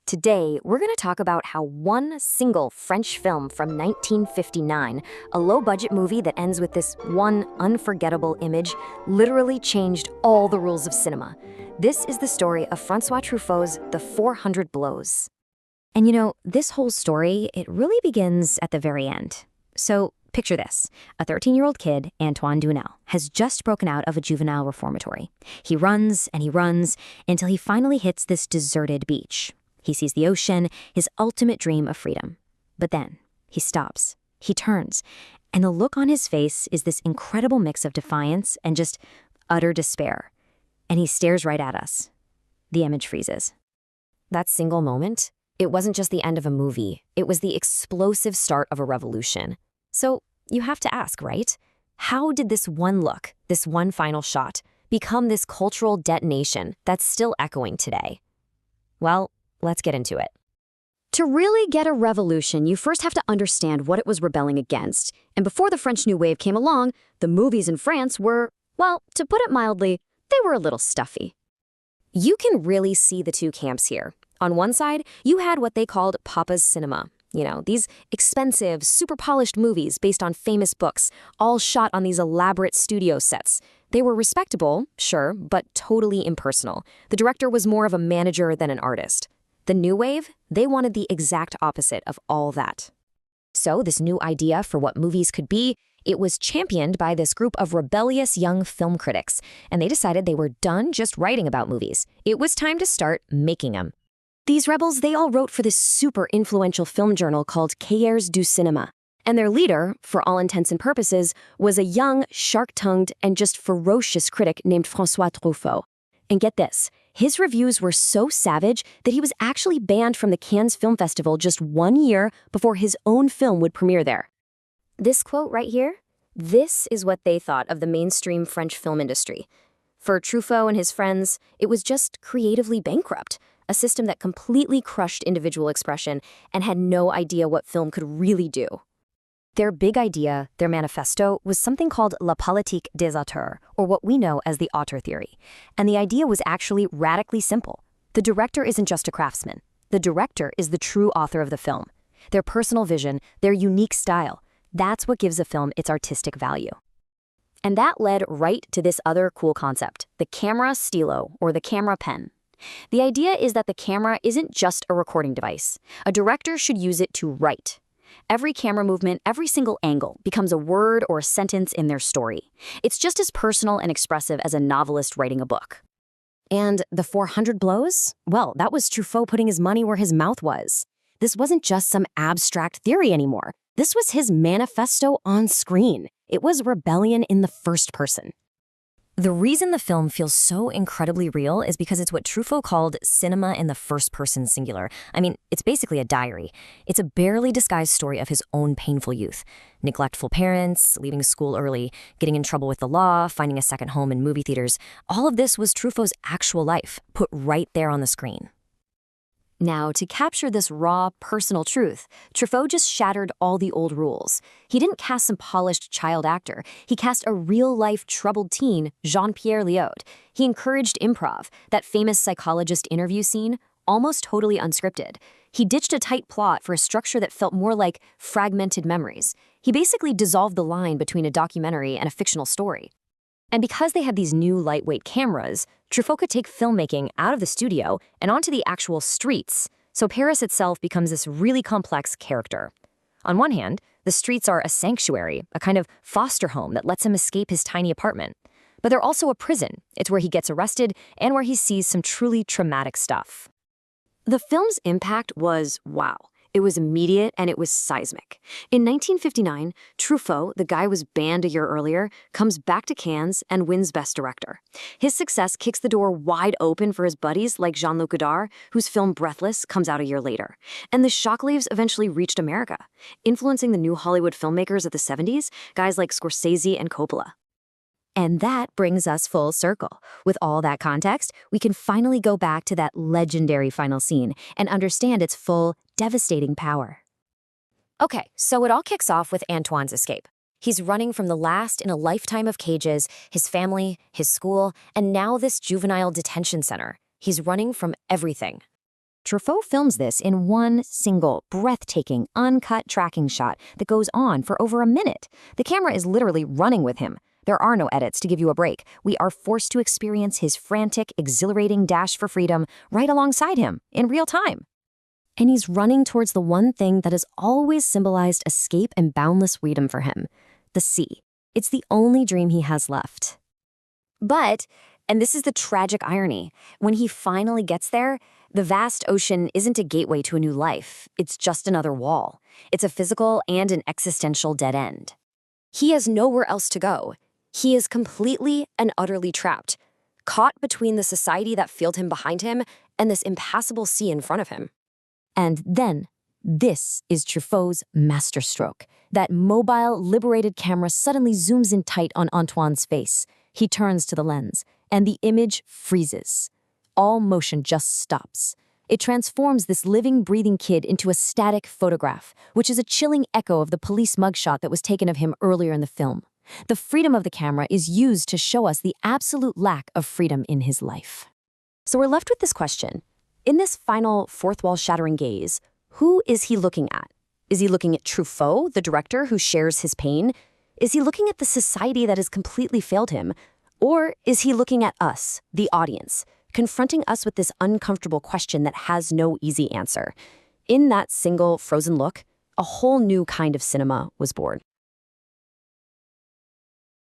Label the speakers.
Speaker 1: Today, we're going to talk about how one single French film from 1959, a low-budget movie that ends with this one unforgettable image, literally changed all the rules of cinema. This is the story of François Truffaut's The 400 Blows. And this whole story, it really begins at the very end. So picture this. A 13-year-old kid, Antoine Doinel, has just broken out of a juvenile reformatory. He runs and he runs until he finally hits this deserted beach. He sees the ocean, his ultimate dream of freedom. But then he stops, he turns, and the look on his face is this incredible mix of defiance and just utter despair. And he stares right at us. The image freezes. That single moment, it wasn't just the end of a movie, it was the explosive start of a revolution. So you have to ask, right? How did this one look, this one final shot, become this cultural detonation that's still echoing today? Well, let's get into it.
Speaker 2: To really get a revolution, you first have to understand what it was rebelling against. And before the French New Wave came along, the movies in France were, well, to put it mildly, they were a little stuffy.
Speaker 1: You can really see the two camps here. On one side, you had what they called Papa's cinema. These expensive, super polished movies based on famous books, all shot on these elaborate studio sets. They were respectable, sure, but totally impersonal. The director was more of a manager than an artist. The New Wave, they wanted the exact opposite of all that. So this new idea for what movies could be, it was championed by this group of rebellious young film critics, and they decided they were done just writing about movies. It was time to start making them. These rebels, they all wrote for this super influential film journal called Cahiers du Cinéma. And their leader, for all intents and purposes, was a young, shark-tongued, and just ferocious critic named François Truffaut. And get this, his reviews were so savage that he was actually banned from the Cannes Film Festival just 1 year before his own film would premiere there. This quote right here, this is what they thought of the mainstream French film industry. For Truffaut and his friends, it was just creatively bankrupt, a system that completely crushed individual expression and had no idea what film could really do. Their big idea, their manifesto, was something called La politique des auteurs, or what we know as the Auteur Theory. And the idea was actually radically simple. The director isn't just a craftsman. The director is the true author of the film. Their personal vision, their unique style, that's what gives a film its artistic value. And that led right to this other cool concept, the Caméra-Stylo, or the camera pen. The idea is that the camera isn't just a recording device. A director should use it to write. Every camera movement, every single angle, becomes a word or a sentence in their story. It's just as personal and expressive as a novelist writing a book. And the 400 blows? Well, that was Truffaut putting his money where his mouth was. This wasn't just some abstract theory anymore. This was his manifesto on screen. It was rebellion in the first person. The reason the film feels so incredibly real is because it's what Truffaut called cinema in the first-person singular. I mean, it's basically a diary. It's a barely disguised story of his own painful youth. Neglectful parents, leaving school early, getting in trouble with the law, finding a second home in movie theaters. All of this was Truffaut's actual life, put right there on the screen. Now, to capture this raw, personal truth, Truffaut just shattered all the old rules. He didn't cast some polished child actor. He cast a real-life troubled teen, Jean-Pierre Léaud. He encouraged improv, that famous psychologist interview scene, almost totally unscripted. He ditched a tight plot for a structure that felt more like fragmented memories. He basically dissolved the line between a documentary and a fictional story. And because they had these new lightweight cameras, Truffaut could take filmmaking out of the studio and onto the actual streets, so Paris itself becomes this really complex character. On one hand, the streets are a sanctuary, a kind of foster home that lets him escape his tiny apartment. But they're also a prison. It's where he gets arrested and where he sees some truly traumatic stuff. The film's impact was, wow. It was immediate and it was seismic. In 1959, Truffaut, the guy who was banned a year earlier, comes back to Cannes and wins Best Director. His success kicks the door wide open for his buddies like Jean-Luc Godard, whose film Breathless comes out a year later. And the shockwaves eventually reached America, influencing the new Hollywood filmmakers of the 70s, guys like Scorsese and Coppola. And that brings us full circle. With all that context, we can finally go back to that legendary final scene and understand its full, devastating power. Okay, so it all kicks off with Antoine's escape. He's running from the last in a lifetime of cages, his family, his school, and now this juvenile detention center. He's running from everything. Truffaut films this in one single, breathtaking, uncut tracking shot that goes on for over a minute. The camera is literally running with him. There are no edits to give you a break. We are forced to experience his frantic, exhilarating dash for freedom right alongside him, in real time. And he's running towards the one thing that has always symbolized escape and boundless freedom for him, the sea. It's the only dream he has left. But, and this is the tragic irony, when he finally gets there, the vast ocean isn't a gateway to a new life. It's just another wall. It's a physical and an existential dead end. He has nowhere else to go. He is completely and utterly trapped, caught between the society that failed him behind him and this impassable sea in front of him. And then, this is Truffaut's masterstroke. That mobile, liberated camera suddenly zooms in tight on Antoine's face. He turns to the lens, and the image freezes. All motion just stops. It transforms this living, breathing kid into a static photograph, which is a chilling echo of the police mugshot that was taken of him earlier in the film. The freedom of the camera is used to show us the absolute lack of freedom in his life. So we're left with this question. In this final fourth-wall-shattering gaze, who is he looking at? Is he looking at Truffaut, the director who shares his pain? Is he looking at the society that has completely failed him? Or is he looking at us, the audience, confronting us with this uncomfortable question that has no easy answer? In that single frozen look, a whole new kind of cinema was born.